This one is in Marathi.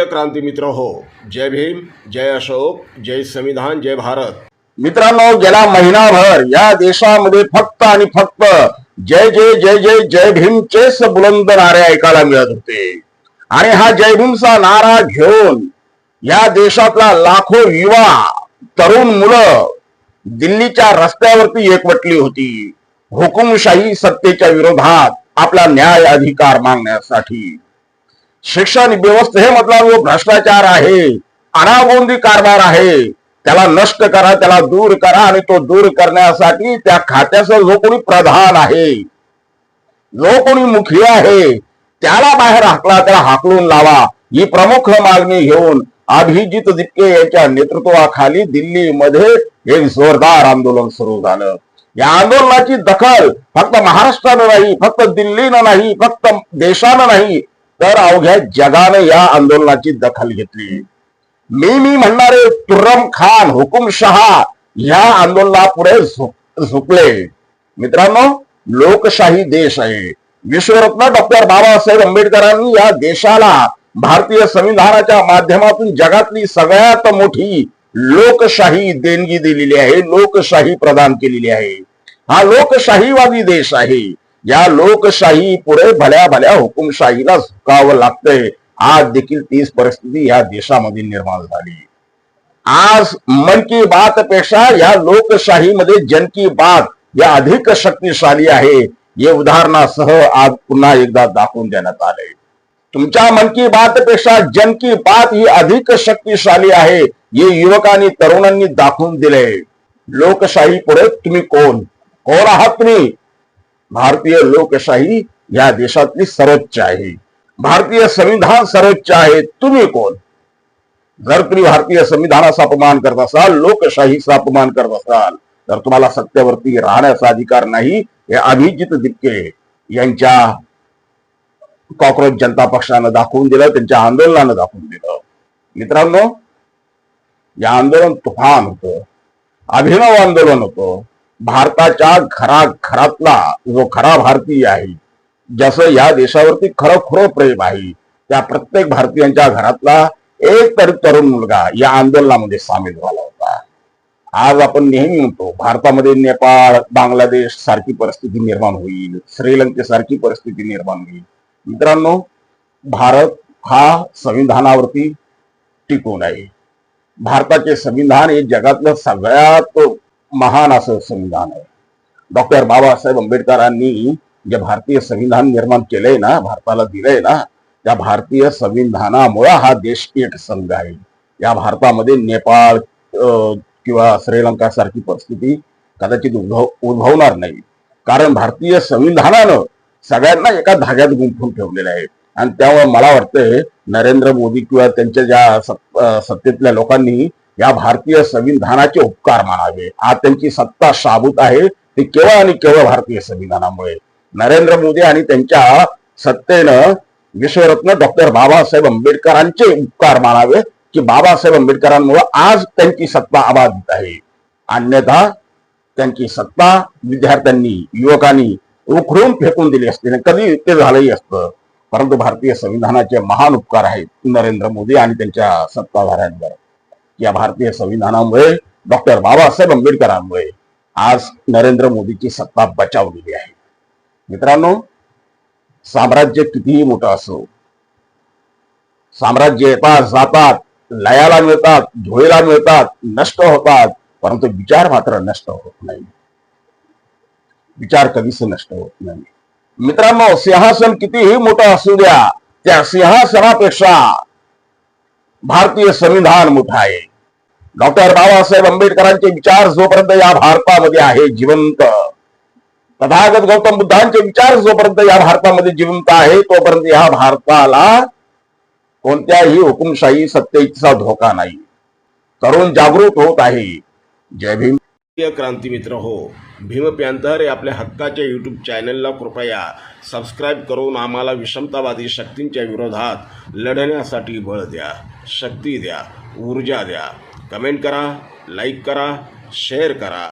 प्रिय क्रांती मित्र हो, जय भीम, जय अशोक, जय संविधान, जय भारत. मित्रांनो, गेला महिनाभर या देशामध्ये फक्त आणि फक्त जय जय जय जय जय भीमचेच बुलंद नारे ऐकायला मिळत होते. आणि हा जय भीमचा नारा घेऊन या देशातला लाखो युवा तरुण मुलं दिल्लीच्या रस्त्यावरती एकवटली होती, हुकुमशाही सत्तेच्या विरोधात आपला न्याय अधिकार मागण्यासाठी. शिक्षण व्यवस्थेमधला जो भ्रष्टाचार आहे, अनागोंदी कारभार आहे, त्याला नष्ट करा, त्याला दूर करा. आणि तो दूर करण्यासाठी त्या खात्याचा जो कोणी प्रधान आहे, जो कोणी मुखिया आहे, त्याला बाहेर हाकला, त्याला हाकलून लावा, ही प्रमुख मागणी घेऊन अभिजित दिपके यांच्या नेतृत्वाखाली दिल्लीमध्ये एक जोरदार आंदोलन सुरू झालं. या आंदोलनाची दखल फक्त महाराष्ट्रानं नाही, फक्त दिल्लीनं नाही, फक्त देशानं नाही, तर अवघ्या जगानं या आंदोलनाची दखल घेतली. मी म्हणणारे तुर्रम खान, हुकुमशहा या आंदोलनापुढे झुकले. मित्रांनो, लोकशाही देश आहे. विश्वरत्न डॉक्टर बाबासाहेब आंबेडकरांनी या देशाला भारतीय संविधानाच्या माध्यमातून जगातली सगळ्यात मोठी लोकशाही देणगी दिलेली आहे, लोकशाही प्रदान केलेली आहे. हा लोकशाहीवादी देश आहे. या लोकशाही पुढे भल्या भल्या हुकुमशाहीला झुकावं लागतंय. आज देखील तीच परिस्थिती या देशामध्ये निर्माण झाली. आज मन की बात पेक्षा या लोकशाहीमध्ये जन की बात या अधिक शक्तिशाली आहे. हे उदाहरणासह आज पुन्हा एकदा दाखवून देण्यात आले. तुमच्या मन की बात पेक्षा जन की बात ही अधिक शक्तिशाली आहे, हे युवकांनी तरुणांनी दाखवून दिले. लोकशाही पुढे तुम्ही कोण आहात? तुम्ही भारतीय लोकशाही या देशातली सर्वोच्च आहे. भारतीय संविधान सर्वोच्च आहे. तुम्ही कोण? जर तुम्ही भारतीय संविधानाचा अपमान करत असाल, लोकशाहीचा अपमान करत असाल, तर तुम्हाला सत्तेवरती राहण्याचा अधिकार नाही. हे अभिजित दिपके यांच्या कॉक्रोच जनता पक्षानं दाखवून दिलं, त्यांच्या आंदोलनानं दाखवून दिलं. मित्रांनो, या आंदोलन तुफान होतं, अभिनव आंदोलन होतं. भारताच्या घरातला जो खरा भारतीय आहे, जसं या देशावरती खरोखर प्रेम आहे, त्या प्रत्येक भारतीयांच्या घरातला एक तरी तरुण मुलगा या आंदोलनामध्ये सामील झाला होता. आज आपण नेहमी म्हणतो भारतामध्ये नेपाळ, बांगलादेश सारखी परिस्थिती निर्माण होईल, श्रीलंकेसारखी परिस्थिती निर्माण होईल. मित्रांनो, भारत हा संविधानावरती टिकून आहे. भारताचे संविधान हे जगातलं सगळ्यात महान असं संविधान आहे. डॉक्टर बाबासाहेब आंबेडकरांनी जे भारतीय संविधान निर्माण केलंय ना, भारताला दिलंय ना, त्या भारतीय संविधानामुळे हा देश एक संघ आहे. या भारतामध्ये नेपाळ किंवा श्रीलंका सारखी परिस्थिती कदाचित उद्भवणार नाही. कारण भारतीय संविधानानं सगळ्यांना एका धाग्यात गुंफून ठेवलेलं आहे. आणि त्यामुळे मला वाटतंय नरेंद्र मोदी किंवा त्यांच्या ज्या सत्तेतल्या लोकांनी या भारतीय संविधानाचे उपकार मानावे. आज त्यांची सत्ता शाबूत आहे ती केवळ आणि केवळ भारतीय संविधानामुळे. नरेंद्र मोदी आणि त्यांच्या सत्तेनं विश्वरत्न डॉक्टर बाबासाहेब आंबेडकरांचे उपकार मानावे, की बाबासाहेब आंबेडकरांमुळे आज त्यांची सत्ता अबाधित आहे. अन्यथा त्यांची सत्ता विद्यार्थ्यांनी, युवकांनी उखडून फेकून दिली असते, कधी ते झालंही असतं. परंतु भारतीय संविधानाचे महान उपकार आहेत नरेंद्र मोदी आणि त्यांच्या सत्ताधाऱ्यांवर. या भारतीय संविधानामुळे, डॉक्टर बाबासाहेब आंबेडकरांमुळे आज नरेंद्र मोदीची सत्ता बचावलेली आहे. मित्रांनो, साम्राज्य कितीही मोठं असो, साम्राज्य येतात जातात, लयाला मिळतात, धुळीला मिळतात, नष्ट होतात, परंतु विचार मात्र नष्ट होत नाही. विचार कधीच नष्ट होत नाही. मित्रांनो, सिंहासन कितीही मोठं असू द्या, त्या सिंहासनापेक्षा भारतीय संविधान मोठं आहे. डॉक्टर बाबासाहेब आंबेडकरांचे विचार जोपर्यंत या भारतामध्ये आहे जिवंत, तथागत गौतम बुद्धांचे विचार जोपर्यंत या भारतामध्ये जिवंत आहे, तोपर्यंत या भारताला कोणत्याही हुकुमशाही सत्तेचा धोका नाही. तरुण जागृत होत आहे. जय भीम. क्रांती मित्र हो, भीम पॅन्थर या आपल्या हक्काच्या यूट्यूब चॅनलला कृपया सबस्क्राईब करून आम्हाला विषमतावादी शक्तींच्या विरोधात लढण्यासाठी बळ द्या, शक्ती द्या, ऊर्जा द्या. कमेंट करा, लाईक करा, शेअर करा.